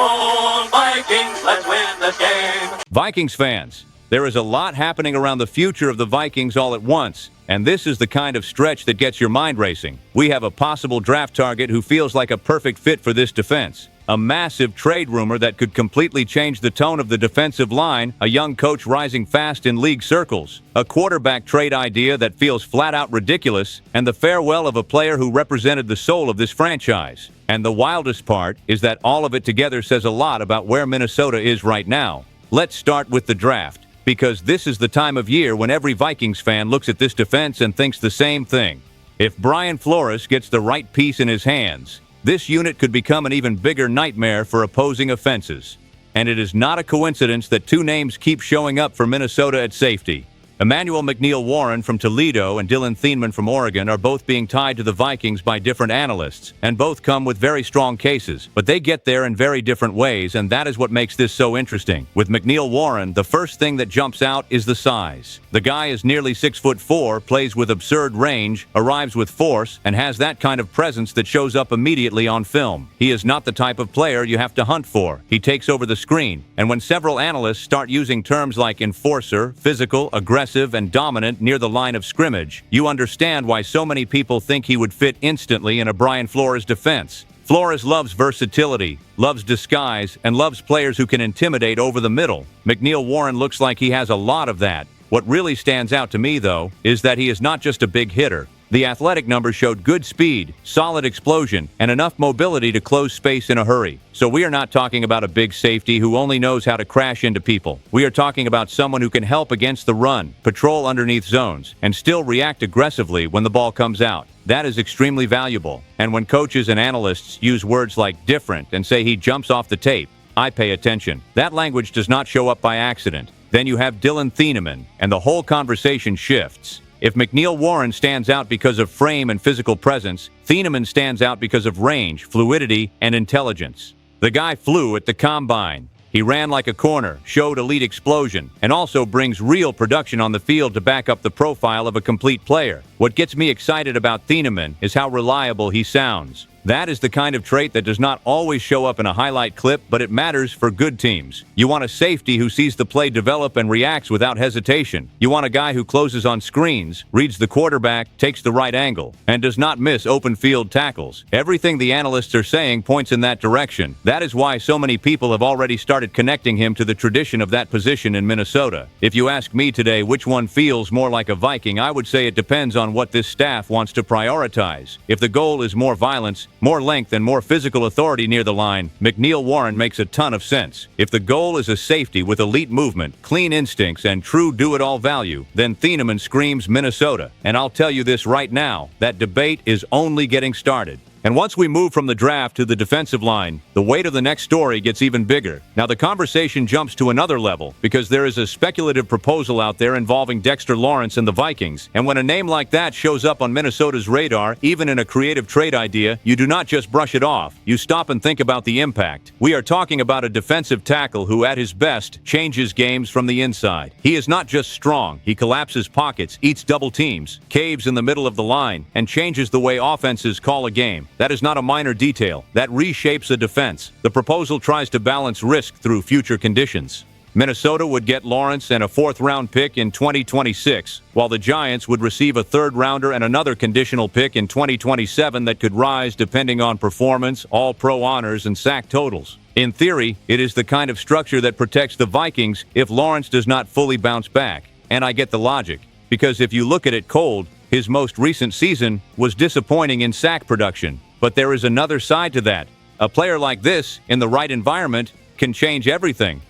on, Vikings, let's win this game. Vikings fans, there is a lot happening around the future of the Vikings all at once, and this is the kind of stretch that gets your mind racing. We have a possible draft target who feels like a perfect fit for this defense. A massive trade rumor that could completely change the tone of the defensive line, a young coach rising fast in league circles, a quarterback trade idea that feels flat-out ridiculous, and the farewell of a player who represented the soul of this franchise. And the wildest part is that all of it together says a lot about where Minnesota is right now. Let's start with the draft, because this is the time of year when every Vikings fan looks at this defense and thinks the same thing. If Brian Flores gets the right piece in his hands, this unit could become an even bigger nightmare for opposing offenses. And it is not a coincidence that two names keep showing up for Minnesota at safety. Emmanuel McNeil-Warren from Toledo and Dylan Thieneman from Oregon are both being tied to the Vikings by different analysts, and both come with very strong cases, but they get there in very different ways, and that is what makes this so interesting. With McNeil-Warren, the first thing that jumps out is the size. The guy is nearly 6'4", plays with absurd range, arrives with force, and has that kind of presence that shows up immediately on film. He is not the type of player you have to hunt for. He takes over the screen, and when several analysts start using terms like enforcer, physical, aggressive, and dominant near the line of scrimmage, you understand why so many people think he would fit instantly in a Brian Flores defense. Flores loves versatility, loves disguise, and loves players who can intimidate over the middle. McNeil-Warren looks like he has a lot of that. What really stands out to me, though, is that he is not just a big hitter. The athletic numbers showed good speed, solid explosion, and enough mobility to close space in a hurry. So we are not talking about a big safety who only knows how to crash into people. We are talking about someone who can help against the run, patrol underneath zones, and still react aggressively when the ball comes out. That is extremely valuable. And when coaches and analysts use words like different and say he jumps off the tape, I pay attention. That language does not show up by accident. Then you have Dylan Thieneman, and the whole conversation shifts. If McNeil-Warren stands out because of frame and physical presence, Thieneman stands out because of range, fluidity, and intelligence. The guy flew at the combine. He ran like a corner, showed elite explosion, and also brings real production on the field to back up the profile of a complete player. What gets me excited about Thieneman is how reliable he sounds. That is the kind of trait that does not always show up in a highlight clip, but it matters for good teams. You want a safety who sees the play develop and reacts without hesitation. You want a guy who closes on screens, reads the quarterback, takes the right angle, and does not miss open field tackles. Everything the analysts are saying points in that direction. That is why so many people have already started connecting him to the tradition of that position in Minnesota. If you ask me today which one feels more like a Viking, I would say it depends on what this staff wants to prioritize. If the goal is more violence, more length, and more physical authority near the line, McNeil-Warren makes a ton of sense. If the goal is a safety with elite movement, clean instincts, and true do-it-all value, then Thieneman screams Minnesota. And I'll tell you this right now, that debate is only getting started. And once we move from the draft to the defensive line, the weight of the next story gets even bigger. Now the conversation jumps to another level because there is a speculative proposal out there involving Dexter Lawrence and the Vikings. And when a name like that shows up on Minnesota's radar, even in a creative trade idea, you do not just brush it off. You stop and think about the impact. We are talking about a defensive tackle who at his best changes games from the inside. He is not just strong, he collapses pockets, eats double teams, caves in the middle of the line, and changes the way offenses call a game. That is not a minor detail. That reshapes a defense. The proposal tries to balance risk through future conditions. Minnesota would get Lawrence and a fourth-round pick in 2026, while the Giants would receive a third-rounder and another conditional pick in 2027 that could rise depending on performance, all-pro honors, and sack totals. In theory, it is the kind of structure that protects the Vikings if Lawrence does not fully bounce back. And I get the logic, because if you look at it cold, his most recent season was disappointing in sack production. But there is another side to that. A player like this, in the right environment, can change everything.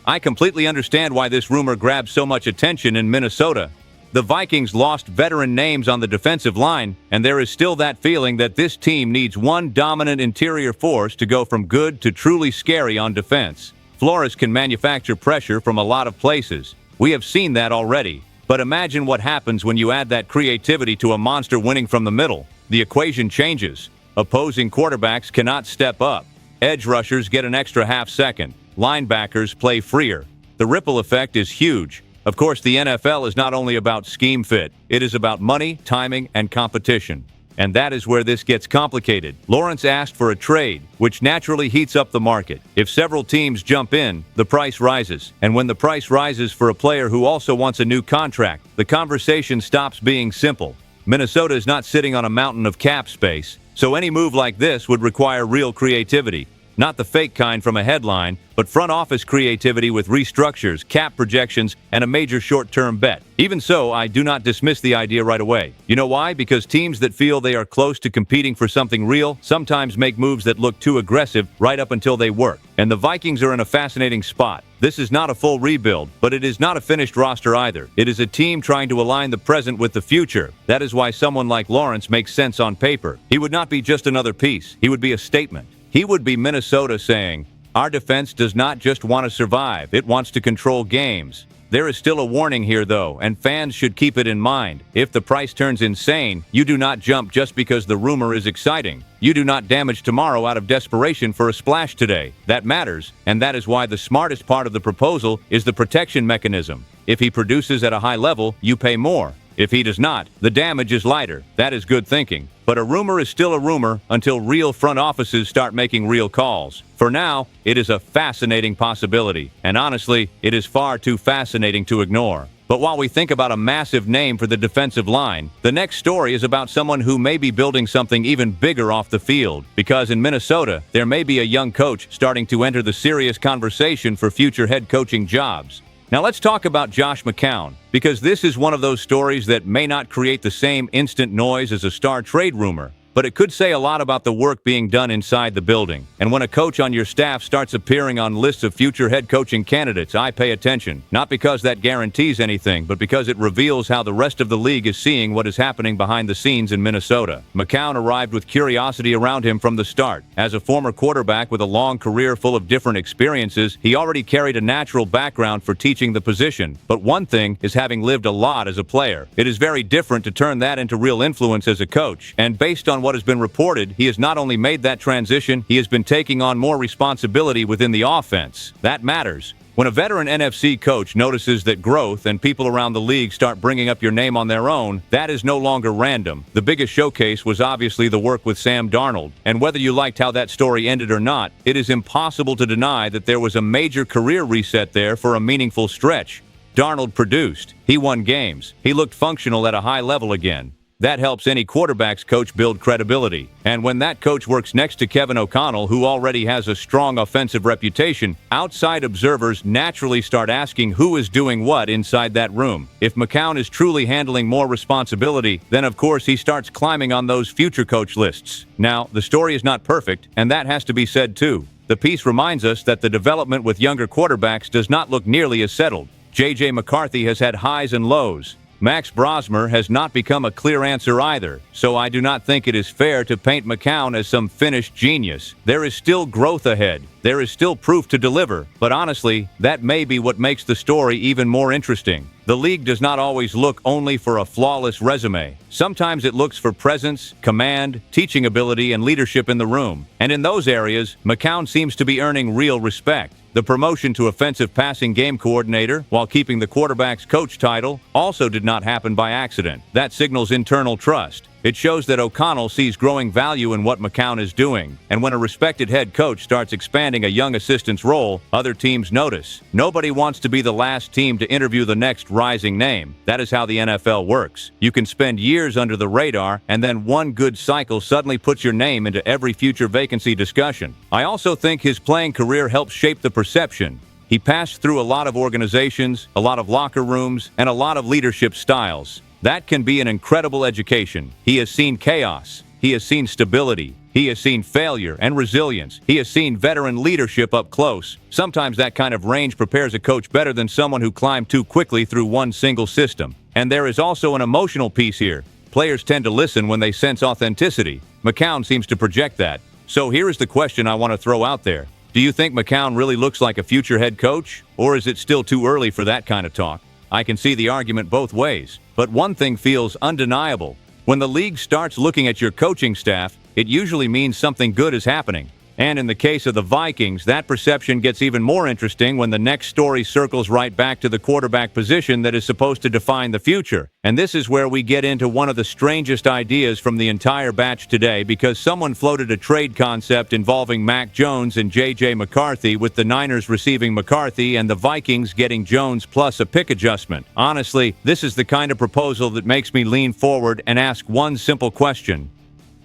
I completely understand why this rumor grabs so much attention in Minnesota. The Vikings lost veteran names on the defensive line, and there is still that feeling that this team needs one dominant interior force to go from good to truly scary on defense. Flores can manufacture pressure from a lot of places. We have seen that already. But imagine what happens when you add that creativity to a monster winning from the middle. The equation changes. Opposing quarterbacks cannot step up. Edge rushers get an extra half second. Linebackers play freer. The ripple effect is huge. Of course, the NFL is not only about scheme fit. It is about money, timing, and competition. And that is where this gets complicated. Lawrence asked for a trade, which naturally heats up the market. If several teams jump in, the price rises. And when the price rises for a player who also wants a new contract, the conversation stops being simple. Minnesota is not sitting on a mountain of cap space, so any move like this would require real creativity. Not the fake kind from a headline, but front office creativity with restructures, cap projections, and a major short-term bet. Even so, I do not dismiss the idea right away. You know why? Because teams that feel they are close to competing for something real sometimes make moves that look too aggressive right up until they work. And the Vikings are in a fascinating spot. This is not a full rebuild, but it is not a finished roster either. It is a team trying to align the present with the future. That is why someone like Lawrence makes sense on paper. He would not be just another piece. He would be a statement. He would be Minnesota saying, "Our defense does not just want to survive, it wants to control games." There is still a warning here, though, and fans should keep it in mind. If the price turns insane, you do not jump just because the rumor is exciting. You do not damage tomorrow out of desperation for a splash today. That matters, and that is why the smartest part of the proposal is the protection mechanism. If he produces at a high level, you pay more. If he does not, the damage is lighter. That is good thinking. But a rumor is still a rumor until real front offices start making real calls. For now, it is a fascinating possibility, and honestly, it is far too fascinating to ignore. But while we think about a massive name for the defensive line, the next story is about someone who may be building something even bigger off the field. Because in Minnesota, there may be a young coach starting to enter the serious conversation for future head coaching jobs. Now let's talk about Josh McCown, because this is one of those stories that may not create the same instant noise as a star trade rumor, but it could say a lot about the work being done inside the building. And when a coach on your staff starts appearing on lists of future head coaching candidates, I pay attention. Not because that guarantees anything, but because it reveals how the rest of the league is seeing what is happening behind the scenes in Minnesota. McCown arrived with curiosity around him from the start. As a former quarterback with a long career full of different experiences, he already carried a natural background for teaching the position. But one thing is having lived a lot as a player. It is very different to turn that into real influence as a coach. And based on what has been reported, he has not only made that transition, he has been taking on more responsibility within the offense. That matters. When a veteran NFC coach notices that growth and people around the league start bringing up your name on their own, that is no longer random. The biggest showcase was obviously the work with Sam Darnold. And whether you liked how that story ended or not, it is impossible to deny that there was a major career reset there for a meaningful stretch. Darnold produced. He won games. He looked functional at a high level again. That helps any quarterback's coach build credibility. And when that coach works next to Kevin O'Connell, who already has a strong offensive reputation, outside observers naturally start asking who is doing what inside that room. If McCown is truly handling more responsibility, then of course he starts climbing on those future coach lists. Now, the story is not perfect, and that has to be said too. The piece reminds us that the development with younger quarterbacks does not look nearly as settled. J.J. McCarthy has had highs and lows. Max Brosmer has not become a clear answer either, so I do not think it is fair to paint McCown as some finished genius. There is still growth ahead. There is still proof to deliver, but honestly, that may be what makes the story even more interesting. The league does not always look only for a flawless resume. Sometimes it looks for presence, command, teaching ability, and leadership in the room. And in those areas, McCown seems to be earning real respect. The promotion to offensive passing game coordinator, while keeping the quarterback's coach title, also did not happen by accident. That signals internal trust. It shows that O'Connell sees growing value in what McCown is doing. And when a respected head coach starts expanding a young assistant's role, other teams notice. Nobody wants to be the last team to interview the next rising name. That is how the NFL works. You can spend years under the radar, and then one good cycle suddenly puts your name into every future vacancy discussion. I also think his playing career helps shape the perception. He passed through a lot of organizations, a lot of locker rooms, and a lot of leadership styles. That can be an incredible education. He has seen chaos. He has seen stability. He has seen failure and resilience. He has seen veteran leadership up close. Sometimes that kind of range prepares a coach better than someone who climbed too quickly through one single system. And there is also an emotional piece here. Players tend to listen when they sense authenticity. McCown seems to project that. So here is the question I want to throw out there. Do you think McCown really looks like a future head coach? Or is it still too early for that kind of talk? I can see the argument both ways. But one thing feels undeniable. When the league starts looking at your coaching staff, it usually means something good is happening. And in the case of the Vikings, that perception gets even more interesting when the next story circles right back to the quarterback position that is supposed to define the future. And this is where we get into one of the strangest ideas from the entire batch today, because someone floated a trade concept involving Mac Jones and J.J. McCarthy, with the Niners receiving McCarthy and the Vikings getting Jones plus a pick adjustment. Honestly, this is the kind of proposal that makes me lean forward and ask one simple question.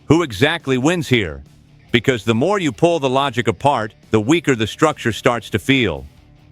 Who exactly wins here? Because the more you pull the logic apart, the weaker the structure starts to feel.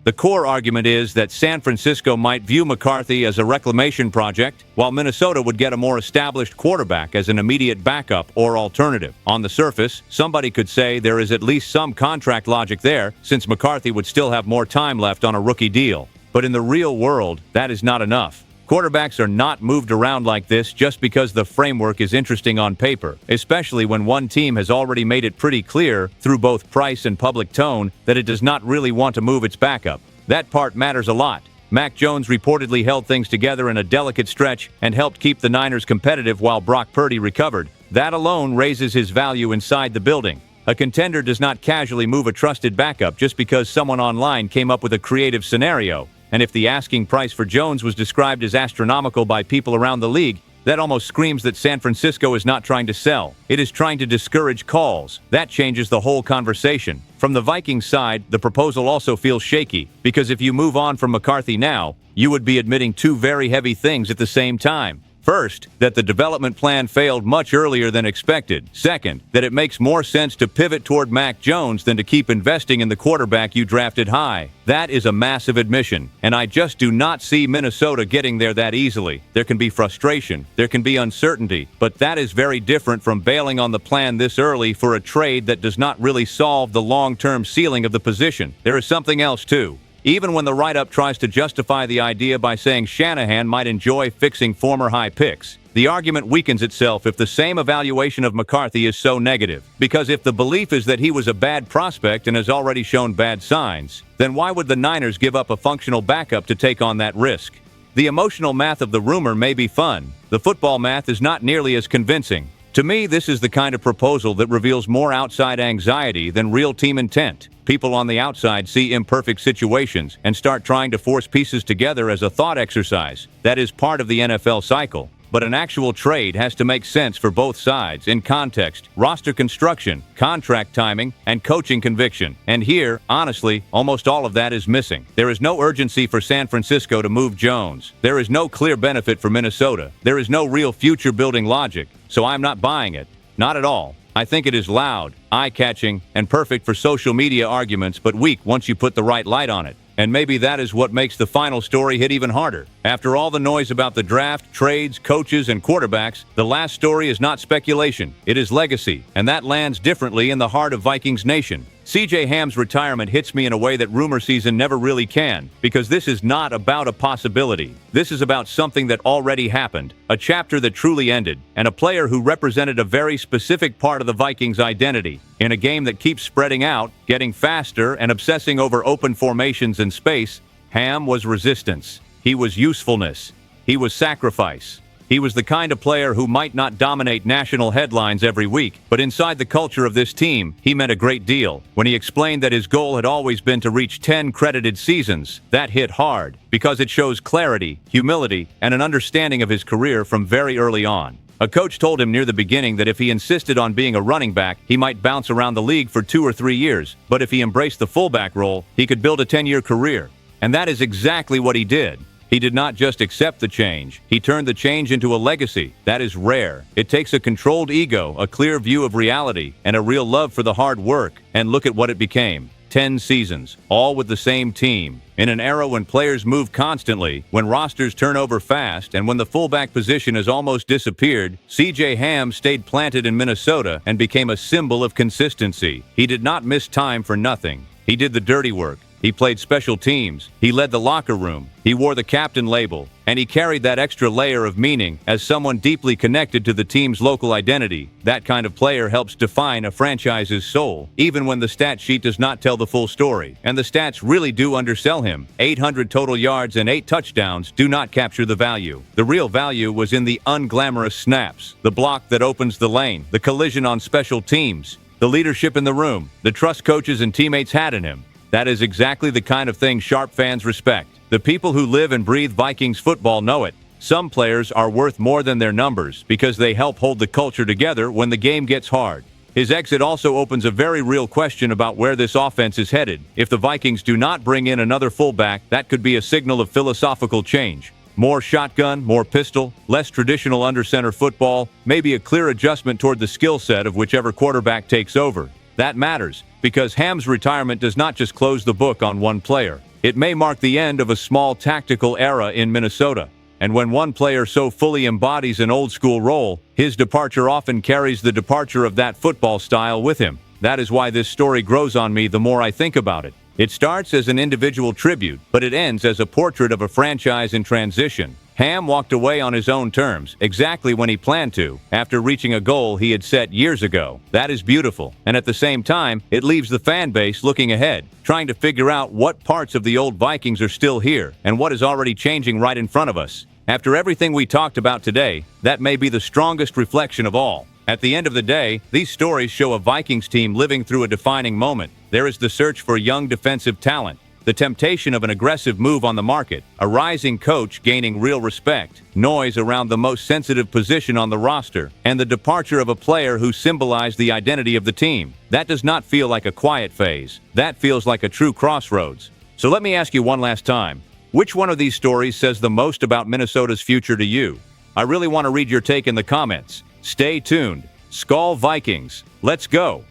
The core argument is that San Francisco might view McCarthy as a reclamation project, while Minnesota would get a more established quarterback as an immediate backup or alternative. On the surface, somebody could say there is at least some contract logic there, since McCarthy would still have more time left on a rookie deal. But in the real world, that is not enough. Quarterbacks are not moved around like this just because the framework is interesting on paper, especially when one team has already made it pretty clear through both price and public tone that it does not really want to move its backup. That part matters a lot. Mac Jones reportedly held things together in a delicate stretch and helped keep the Niners competitive while Brock Purdy recovered. That alone raises his value inside the building. A contender does not casually move a trusted backup just because someone online came up with a creative scenario. And if the asking price for Jones was described as astronomical by people around the league, that almost screams that San Francisco is not trying to sell. It is trying to discourage calls. That changes the whole conversation. From the Vikings side, the proposal also feels shaky, because if you move on from McCarthy now, you would be admitting two very heavy things at the same time. First, that the development plan failed much earlier than expected. Second, that it makes more sense to pivot toward Mac Jones than to keep investing in the quarterback you drafted high. That is a massive admission, and I just do not see Minnesota getting there that easily. There can be frustration, there can be uncertainty, but that is very different from bailing on the plan this early for a trade that does not really solve the long-term ceiling of the position. There is something else too. Even when the write-up tries to justify the idea by saying Shanahan might enjoy fixing former high picks, the argument weakens itself if the same evaluation of McCarthy is so negative. Because if the belief is that he was a bad prospect and has already shown bad signs, then why would the Niners give up a functional backup to take on that risk? The emotional math of the rumor may be fun. The football math is not nearly as convincing. To me, this is the kind of proposal that reveals more outside anxiety than real team intent. People on the outside see imperfect situations and start trying to force pieces together as a thought exercise. That is part of the NFL cycle. But an actual trade has to make sense for both sides in context, roster construction, contract timing, and coaching conviction. And here, honestly, almost all of that is missing. There is no urgency for San Francisco to move Jones. There is no clear benefit for Minnesota. There is no real future-building logic. So I'm not buying it. Not at all. I think it is loud, eye-catching, and perfect for social media arguments, but weak once you put the right light on it. And maybe that is what makes the final story hit even harder. After all the noise about the draft, trades, coaches, and quarterbacks, the last story is not speculation. It is legacy, and that lands differently in the heart of Vikings Nation. C.J. Ham's retirement hits me in a way that rumor season never really can, because this is not about a possibility. This is about something that already happened, a chapter that truly ended, and a player who represented a very specific part of the Vikings' identity. In a game that keeps spreading out, getting faster, and obsessing over open formations and space, Ham was resistance. He was usefulness. He was sacrifice. He was the kind of player who might not dominate national headlines every week, but inside the culture of this team, he meant a great deal. When he explained that his goal had always been to reach 10 credited seasons, that hit hard, because it shows clarity, humility, and an understanding of his career from very early on. A coach told him near the beginning that if he insisted on being a running back, he might bounce around the league for 2 or 3 years, but if he embraced the fullback role, he could build a 10-year career. And that is exactly what he did. He did not just accept the change. He turned the change into a legacy. That is rare. It takes a controlled ego, a clear view of reality, and a real love for the hard work. And look at what it became. 10 seasons, all with the same team. In an era when players move constantly, when rosters turn over fast, and when the fullback position has almost disappeared, C.J. Ham stayed planted in Minnesota and became a symbol of consistency. He did not miss time for nothing. He did the dirty work. He played special teams, he led the locker room, he wore the captain label, and he carried that extra layer of meaning as someone deeply connected to the team's local identity. That kind of player helps define a franchise's soul, even when the stat sheet does not tell the full story. And the stats really do undersell him. 800 total yards and 8 touchdowns do not capture the value. The real value was in the unglamorous snaps, the block that opens the lane, the collision on special teams. The leadership in the room, the trust coaches and teammates had in him. That is exactly the kind of thing Sharp fans respect. The people who live and breathe Vikings football know it. Some players are worth more than their numbers because they help hold the culture together when the game gets hard. His exit also opens a very real question about where this offense is headed. If the Vikings do not bring in another fullback, that could be a signal of philosophical change. More shotgun, more pistol, less traditional under-center football, maybe a clear adjustment toward the skill set of whichever quarterback takes over. That matters, because Ham's retirement does not just close the book on one player. It may mark the end of a small tactical era in Minnesota. And when one player so fully embodies an old-school role, his departure often carries the departure of that football style with him. That is why this story grows on me the more I think about it. It starts as an individual tribute, but it ends as a portrait of a franchise in transition. Ham walked away on his own terms, exactly when he planned to, after reaching a goal he had set years ago. That is beautiful, and at the same time, it leaves the fan base looking ahead, trying to figure out what parts of the old Vikings are still here, and what is already changing right in front of us. After everything we talked about today, that may be the strongest reflection of all. At the end of the day, these stories show a Vikings team living through a defining moment. There is the search for young defensive talent, the temptation of an aggressive move on the market, a rising coach gaining real respect, noise around the most sensitive position on the roster, and the departure of a player who symbolized the identity of the team. That does not feel like a quiet phase. That feels like a true crossroads. So let me ask you one last time. Which one of these stories says the most about Minnesota's future to you? I really want to read your take in the comments. Stay tuned. SKOL Vikings. Let's go.